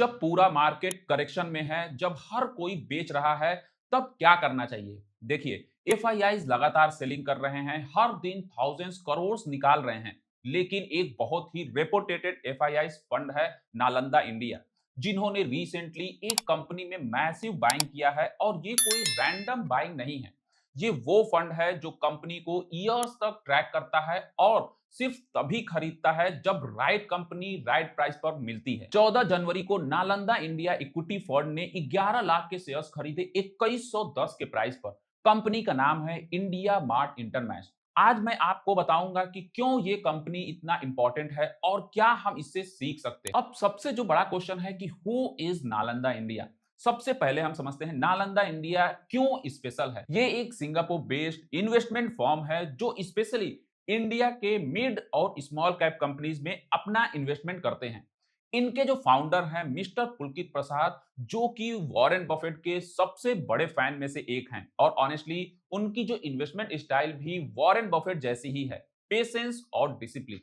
जब पूरा market correction में है, जब हर कोई बेच रहा है, तब क्या करना चाहिए? देखिए, एफआईआईज लगातार सेलिंग कर रहे हैं, हर दिन थाउजेंड्स करोड़ निकाल रहे हैं। लेकिन एक बहुत ही रेपुटेटेड एफआईआईज फंड है, नालंदा इंडिया, जिन्होंने रिसेंटली एक कंपनी में मैसिव बाइंग किया है और ये कोई रैंडम बाइंग नहीं है। ये वो फंड है जो कंपनी को ईयर्स तक ट्रैक करता है और सिर्फ तभी खरीदता है जब राइट कंपनी राइट प्राइस पर मिलती है। 14 जनवरी को नालंदा इंडिया इक्विटी फंड ने 11 लाख के शेयर्स खरीदे 2110 के प्राइस पर। कंपनी का नाम है इंडिया मार्ट इंटरनेशनल। आज मैं आपको बताऊंगा कि क्यों ये कंपनी इतना इंपॉर्टेंट है और क्या हम इससे सीख सकते हैं। अब सबसे जो बड़ा क्वेश्चन है कि हु इज नालंदा इंडिया। सबसे पहले हम समझते हैं नालंदा इंडिया क्यों स्पेशल है। ये एक सिंगापुर बेस्ड इन्वेस्टमेंट फर्म है जो स्पेशली इंडिया के मिड और स्मॉल कैप कंपनीज में अपना इन्वेस्टमेंट करते हैं। इनके जो फाउंडर हैं मिस्टर पुलकित प्रसाद, जो कि वॉरेन बफेट के सबसे बड़े फैन में से एक हैं और ऑनेस्टली उनकी जो इन्वेस्टमेंट स्टाइल भी वॉरेन बफेट जैसी ही है, पेशेंस और डिसिप्लिन।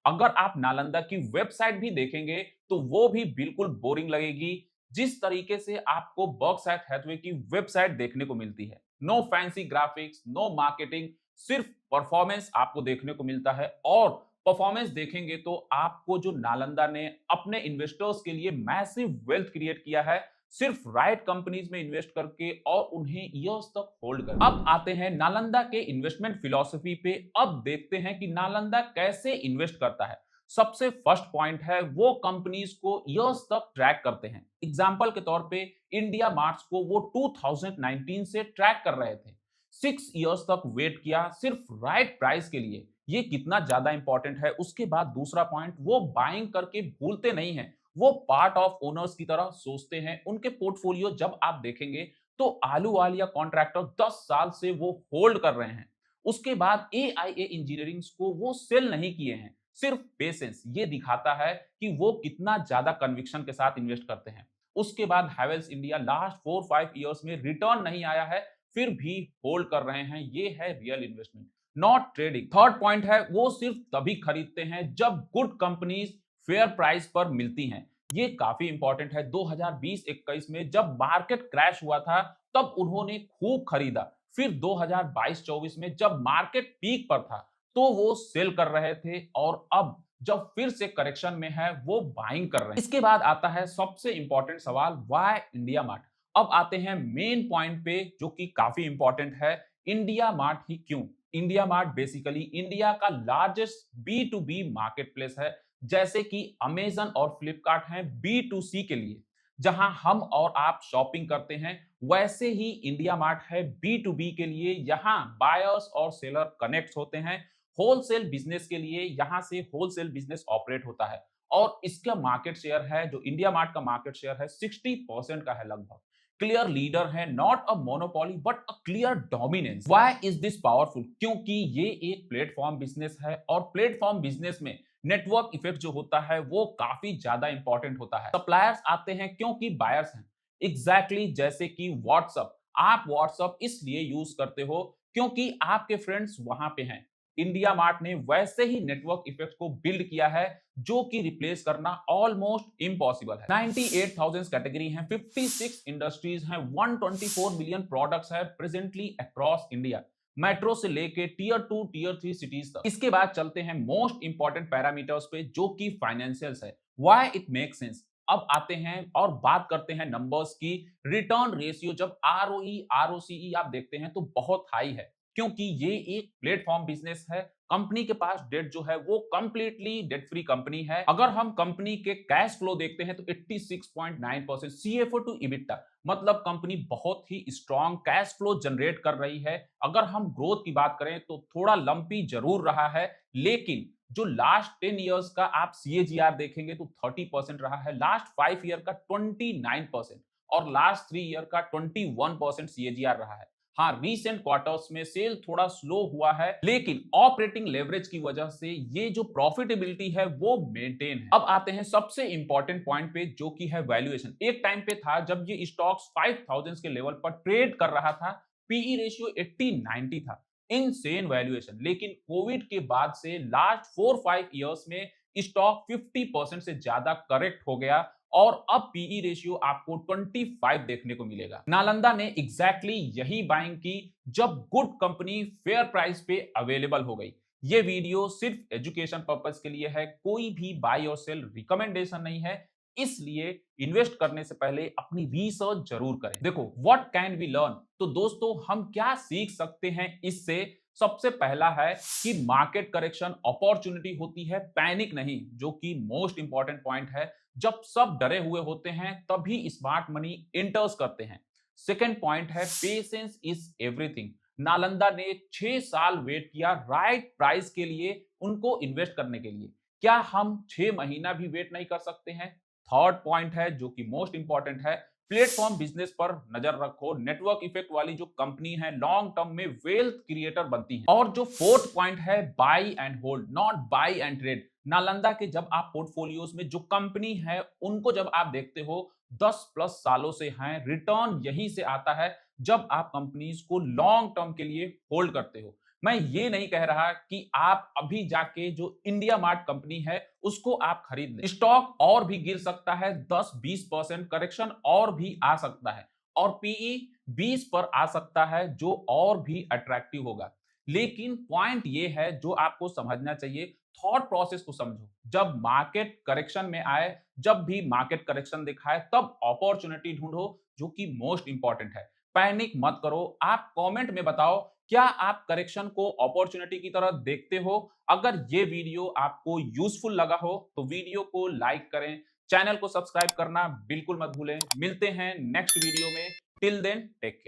अगर आप नालंदा की वेबसाइट भी देखेंगे तो वो भी बिल्कुल बोरिंग लगेगी, जिस तरीके से आपको बर्कशायर हैथवे की वेबसाइट देखने को मिलती है। No fancy graphics, no marketing, सिर्फ परफॉर्मेंस आपको देखने को मिलता है। और परफॉर्मेंस देखेंगे तो आपको जो नालंदा ने अपने इन्वेस्टर्स के लिए मैसिव वेल्थ क्रिएट किया है, सिर्फ राइट कंपनीज में इन्वेस्ट करके और उन्हें ईयर्स तक होल्ड कर। अब आते हैं नालंदा के इन्वेस्टमेंट फिलॉसफी पे। अब देखते हैं कि नालंदा कैसे इन्वेस्ट करता है। सबसे फर्स्ट पॉइंट है वो कंपनीज को ईयर्स तक ट्रैक करते हैं। एग्जांपल के तौर पे इंडिया मार्ट्स को वो 2019 से ट्रैक कर रहे थे। 6 इयर्स तक वेट किया सिर्फ राइट प्राइस के लिए। ये कितना ज्यादा इंपॉर्टेंट है। उसके बाद दूसरा पॉइंट, वो बाइंग करके भूलते नहीं है, वो पार्ट ऑफ ओनर्स की तरह सोचते हैं। उनके पोर्टफोलियो जब आप देखेंगे तो आलू वालिया कॉन्ट्रैक्टर 10 साल से वो होल्ड कर रहे हैं। उसके बाद एआईए इंजीनियरिंग को वो सेल नहीं किए हैं, सिर्फ पेशेंस। ये दिखाता है कि वो कितना ज्यादा कन्विक्शन के साथ इन्वेस्ट करते हैं। उसके बाद हैवेल्स इंडिया लास्ट 4-5 इयर्स में रिटर्न नहीं आया है, फिर भी होल्ड कर रहे हैं। ये है real investment, not trading. Third point है वो सिर्फ तभी खरीदते हैं जब गुड कंपनीज फेयर प्राइस पर मिलती हैं। ये काफी इंपॉर्टेंट है। 2020-21 में जब मार्केट क्रैश हुआ था तब उन्होंने खूब खरीदा। फिर 2022-24 में जब मार्केट पीक पर था तो वो सेल कर रहे थे और अब जब फिर से करेक्शन में है वो बाइंग कर रहे हैं। इसके बाद आता है सबसे इंपॉर्टेंट सवाल, व्हाई इंडिया मार्ट। अब आते हैं मेन पॉइंट पे जो कि काफी इंपॉर्टेंट है, इंडिया मार्ट ही क्यों। इंडिया मार्ट बेसिकली इंडिया का largest B to B market place है। जैसे कि अमेजन और फ्लिपकार्ट हैं बी टू सी के लिए, जहां हम और आप शॉपिंग करते हैं, वैसे ही इंडिया मार्ट है बी टू बी के लिए। यहाँ बायर्स और सेलर कनेक्ट होते हैं। होलसेल बिजनेस के लिए यहाँ से होलसेल बिजनेस ऑपरेट होता है और इसका मार्केट शेयर है, जो इंडिया मार्ट का मार्केट शेयर है, 60% का है लगभग। क्लियर लीडर है, not a monopoly but a clear dominance. Why is this powerful? क्योंकि ये एक प्लेटफॉर्म बिजनेस है और प्लेटफॉर्म बिजनेस में नेटवर्क इफेक्ट जो होता है वो काफी ज्यादा इंपॉर्टेंट होता है। सप्लायर्स आते हैं क्योंकि बायर्स हैं। एग्जैक्टली जैसे कि व्हाट्सअप, आप व्हाट्सअप इसलिए यूज करते हो क्योंकि आपके फ्रेंड्स वहां पे हैं। इंडिया मार्ट ने वैसे ही नेटवर्क इफेक्ट को बिल्ड किया है जो कि रिप्लेस करना ऑलमोस्ट इम्पॉसिबल है। 98,000 कैटेगरी हैं, 56 इंडस्ट्रीज हैं, 124 मिलियन प्रोडक्ट्स हैं प्रेजेंटली अक्रॉस इंडिया, मेट्रो से लेके टियर 2 टियर 3 सिटीज तक। इसके बाद चलते हैं मोस्ट इंपॉर्टेंट पैरामीटर्स पे जो कि फाइनेंशियल्स है। Why it make sense. अब आते हैं और बात करते हैं नंबर्स की। रिटर्न रेशियो जब आरओई आरओसीई आप देखते हैं तो बहुत हाई है, क्योंकि ये एक प्लेटफॉर्म बिजनेस है। कंपनी के पास डेट जो है वो कंप्लीटली डेट फ्री कंपनी है। अगर हम कंपनी के कैश फ्लो देखते हैं तो 86.9% सीएफओ टू इबिटा, मतलब कंपनी बहुत ही स्ट्रॉन्ग कैश फ्लो जनरेट कर रही है। अगर हम ग्रोथ की बात करें तो थोड़ा लंपी जरूर रहा है, लेकिन जो लास्ट 10 इयर्स का आप सीएजीआर देखेंगे तो 30% रहा है, लास्ट 5 ईयर का 29% और लास्ट 3 ईयर का 21% सीएजीआर रहा है। हाँ, रीसेंट क्वार्टर्स में सेल थोड़ा स्लो हुआ है, लेकिन ऑपरेटिंग लेवरेज की वजह से ये जो प्रॉफिटेबिलिटी है वो मेंटेन है। अब आते हैं सबसे इंपॉर्टेंट पॉइंट पे जो कि है वैल्यूएशन। एक टाइम पे था जब ये स्टॉक्स 5000 के लेवल पर ट्रेड कर रहा था, पीई रेशियो 80-90 था, इनसेन वैल्यूएशन। लेकिन कोविड के बाद से लास्ट 4-5 इयर्स में स्टॉक 50% से ज्यादा करेक्ट हो गया और अब पीई रेशियो आपको 25 देखने को मिलेगा। नालंदा ने एग्जैक्टली यही बाइंग की जब गुड कंपनी फेयर प्राइस पे अवेलेबल हो गई। ये वीडियो सिर्फ एजुकेशन पर्पस के लिए है, कोई भी बाय और सेल रिकमेंडेशन नहीं है, इसलिए इन्वेस्ट करने से पहले अपनी रिसर्च जरूर करें। देखो, व्हाट कैन वी लर्न, तो दोस्तों हम क्या सीख सकते हैं इससे। सबसे पहला है कि मार्केट करेक्शन अपॉर्चुनिटी होती है, पैनिक नहीं, जो कि मोस्ट इंपॉर्टेंट पॉइंट है। जब सब डरे हुए होते हैं तभी स्मार्ट मनी एंटर्स करते हैं। सेकंड पॉइंट है पेशेंस इज एवरीथिंग। नालंदा ने 6 साल वेट किया राइट प्राइस के लिए, उनको इन्वेस्ट करने के लिए। क्या हम 6 महीना भी वेट नहीं कर सकते हैं? थर्ड पॉइंट है जो कि मोस्ट इंपॉर्टेंट है, प्लेटफॉर्म बिजनेस पर नजर रखो। नेटवर्क इफेक्ट वाली जो कंपनी है लॉन्ग टर्म में वेल्थ क्रिएटर बनती है। और जो फोर्थ पॉइंट है, by and hold, not by and trade. Nalanda के जब आप पोर्टफोलियोज में जो कंपनी है उनको जब आप देखते हो 10 प्लस सालों से हैं, रिटर्न यहीं से आता है जब आप कंपनीज को लॉन्ग टर्म के लिए होल्ड करते हो। मैं ये नहीं कह रहा कि आप अभी जाके जो इंडिया मार्ट कंपनी है उसको आप खरीद लें। स्टॉक और भी गिर सकता है, 10-20% करेक्शन और भी आ सकता है, और पीई 20 पर आ सकता है जो और भी अट्रैक्टिव होगा। लेकिन पॉइंट ये है जो आपको समझना चाहिए, थॉट प्रोसेस को समझो। जब मार्केट करेक्शन में आए, जब भी मार्केट करेक्शन दिखाए, तब अपॉर्चुनिटी ढूंढो, जो कि मोस्ट इंपॉर्टेंट है। पैनिक मत करो। आप कमेंट में बताओ, क्या आप करेक्शन को अपॉर्चुनिटी की तरह देखते हो? अगर ये वीडियो आपको यूजफुल लगा हो तो वीडियो को लाइक करें, चैनल को सब्सक्राइब करना बिल्कुल मत भूलें। मिलते हैं नेक्स्ट वीडियो में। Till then take care.